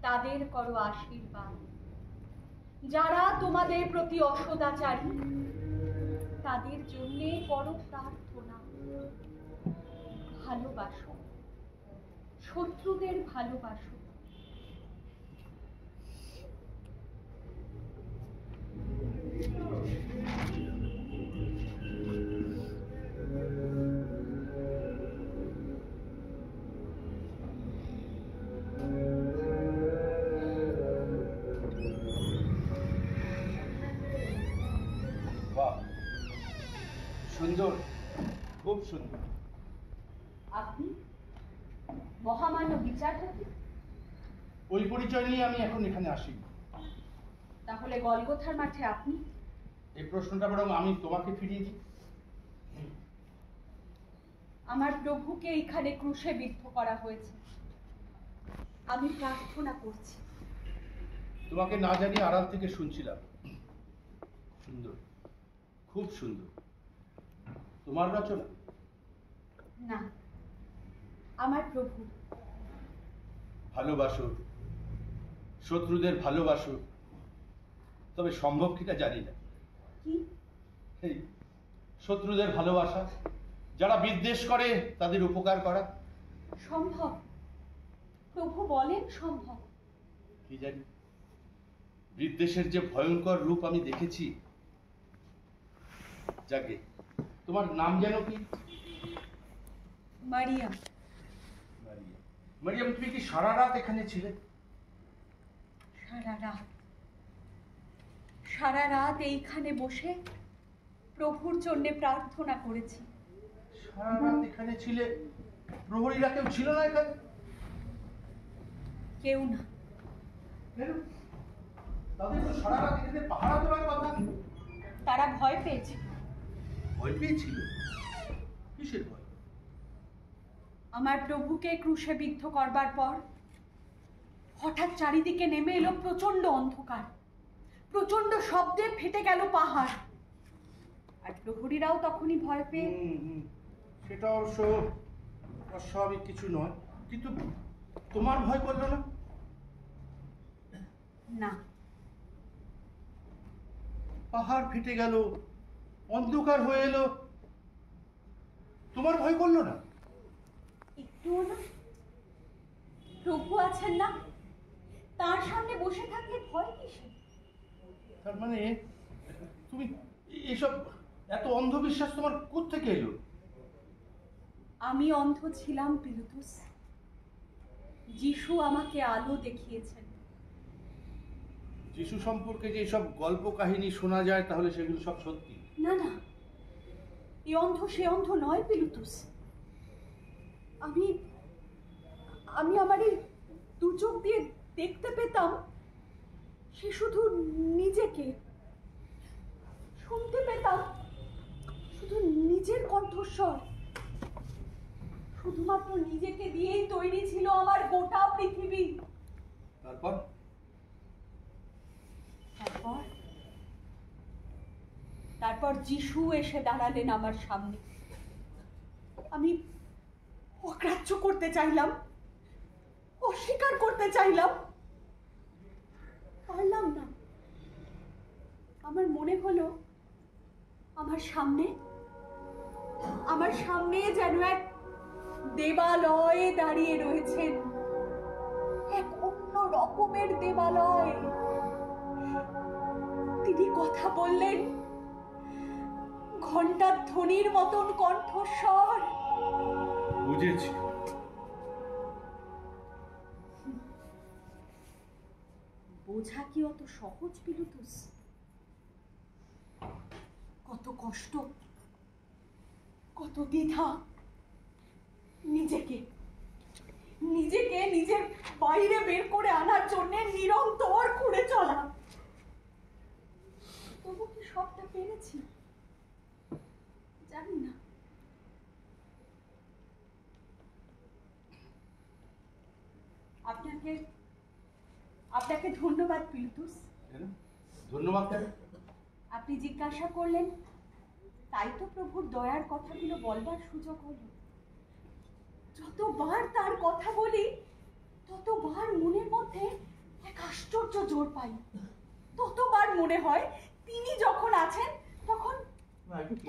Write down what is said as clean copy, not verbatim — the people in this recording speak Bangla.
তাদের করো আশীর্বাদ। যারা তোমাদের প্রতি অসদাচারী তাদের জন্য করো প্রার্থনা। ভালোবাসো, শত্রুদের ভালোবাসো। সুন্দর, খুব সুন্দর। আপনি মহামান্য বিচারপতি? ওই পরিচয় নিয়ে আমি এখন এখানে আসি। তাহলে গলগোথার মাঠে আপনি? এই প্রশ্নটা বরং আমি তোমাকে ফিরিয়ে দিই। আমার প্রভুকে এখানে ক্রুশে বিদ্ধ করা হয়েছে, আমি প্রার্থনা করছি। তোমাকে না জানিয়ে আড়াল থেকে শুনছিলাম। সুন্দর, খুব সুন্দর। তোমার রচনা? না, আমার প্রভু। ভালোবাসো, শত্রুদের ভালোবাসো, তবে সম্ভব কিনা জানি না। কি? এই শত্রুদের ভালোবাসা, যারা বিদ্বেষ করে তাদের উপকার করা। সম্ভব, প্রভু বলেন সম্ভব। কি জানি, বিদ্বেষের যে ভয়ঙ্কর রূপ আমি দেখেছি। যাকে, তোমার নাম যেন কি? মারিয়াম। মারিয়াম। মারিয়াম, তুমি কি সারা রাত এখানে ছিলে? সারা রাত, সারা রাত এইখানে বসে প্রভুর জন্য প্রার্থনা করেছি। সারা রাত এখানে ছিলে? প্রহরীরা কেউ ছিল না এখানে? কেউ না। তাদের তো সারা রাত এখানে পাহারা দেওয়ার কথা। তারা ভয় পেয়েছে। ভয় পেয়েছিল? কিসের ভয়? আমার প্রভুকে ক্রুশে বিদ্ধ করবার পর হঠাৎ চারিদিকে নেমে এলো প্রচন্ড অন্ধকার, প্রচন্ড শব্দে ফেটে গেল পাহাড়। আর প্রহরীরাও তখনই ভয় পেয়ে। সেটা অবশ্য অস্বাভাবিক কিছু নয়, কিন্তু তোমার ভয় করলো না? না। পাহাড় ফেটে গেল, অন্ধকার হয়ে এলো, তোমার ভয় করলো না? একটুও না। প্রভু আছেন না, তার সামনে বসে থাকলে ভয় কিসে? তার মানে তুমি এসব এত অন্ধবিশ্বাস তোমার কোত্থেকে এলো? আমি অন্ধ ছিলাম পিলাতুস, যিশু আমাকে আলো দেখিয়েছেন। যিশু সম্পর্কে যে সব গল্প কাহিনী শোনা যায়, তাহলে সেগুলো সব সত্যি? না না, এ অন্ধ সে অন্ধ নয় পিলাতুস। আমি আমি আমার এই দু চোখ দিয়ে দেখতে পেতাম সে শুধু নিজেকে, শুনতে পেতাম শুধু নিজের কণ্ঠস্বর। শুধুমাত্র নিজেকে দিয়েই তৈরি ছিল আমার গোটা পৃথিবী। তারপর? তারপর তারপর যিশু এসে দাঁড়ালেন আমার সামনে। আমি অগ্রাহ্য করতে চাইলাম, অস্বীকার করতে চাইলাম, পারলাম না। আমার মনে হলো আমার সামনে যেন এক দেবালয়ে দাঁড়িয়ে রয়েছেন, এক অন্য রকমের দেবালয়। তিনি কথা বললেন, ঘণ্টার ধ্বনির মতন কণ্ঠস্বর। বুঝেছি। বোঝা কি অত সহজ পিলাতুস? কত কষ্ট, কত দ্বিধা, নিজেকে নিজের বাইরে বের করে আনার জন্য নিরন্তর ঘুরে চলা। তবু কি সবটা পেরেছি? জানি না। আপনাকে ধন্যবাদ পিলাতুস। ধন্যবাদ কেন? আপনি জিজ্ঞাসা করলেন, তাই তো প্রভুর দয়ার কথাগুলো বলবার সুযোগ হলো। যতবার তার কথা বলি ততবার মনের মধ্যে আশ্চর্য জোর পাই। ততবার মনে হয় তিনি যখন